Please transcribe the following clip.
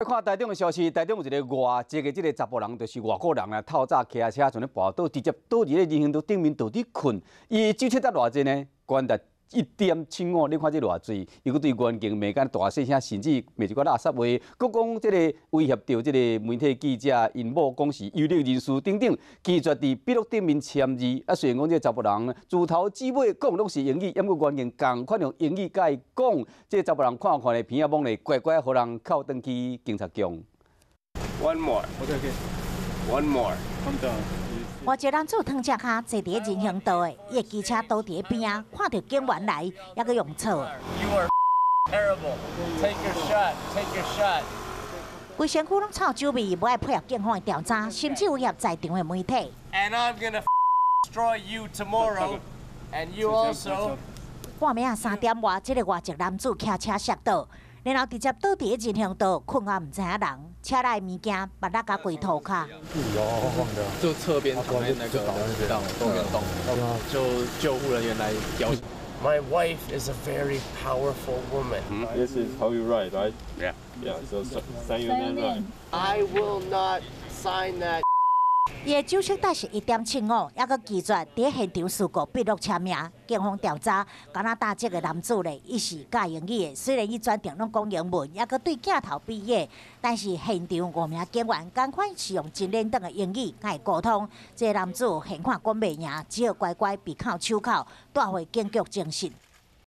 看台中的消息，台中有一个外籍的这个查甫人，就是外国人啊，透早骑车从咧跋倒，直接倒伫咧人行道顶面倒伫困。伊酒测得偌济呢？悬达1.75，你看这偌水，伊佫对环境骂甲大细声，甚至骂一寡垃圾话，佫讲这个威胁到这个媒体记者，因某讲是有力人士等等，拒绝伫笔录顶面签字。啊，虽然讲这个查甫人自头至尾讲拢是英语，抑过环境共款用英语甲伊讲，这个查甫人看咧片仔懵咧，乖乖互人扣转去警察局。One more. Okay. One more. Calm down. 外籍男子躺只骹坐伫人行道的，伊的机车倒伫边仔，看到警员来，还佫用错。You are terrible. Take your shot. Take your shot. 规身躯拢臭酒味，无爱配合警方的调查，甚至威胁在场的媒体。And I'm gonna destroy you tomorrow. And you also. 半暝啊3点外，这个外籍男子骑车摔倒，然后直接倒伫人行道，困啊唔知影人，车内物件把那甲跪涂骹。就侧边躺在那个挡动的洞，就救护人员来摇。My wife is a very powerful woman. This is how you write, right? Yeah. Yeah. So sign your name, right? I will not sign that. 伊的酒测值是1.75，还佫拒绝伫现场事故笔录签名。警方调查，加拿大籍的男子咧，伊是教英语的，虽然伊全程拢讲英文，还佫对镜头比耶，但是现场5名警员赶快是用真冷淡的英语甲伊沟通。这个男子现看讲袂赢，只好乖乖闭口手铐，带回警局侦讯。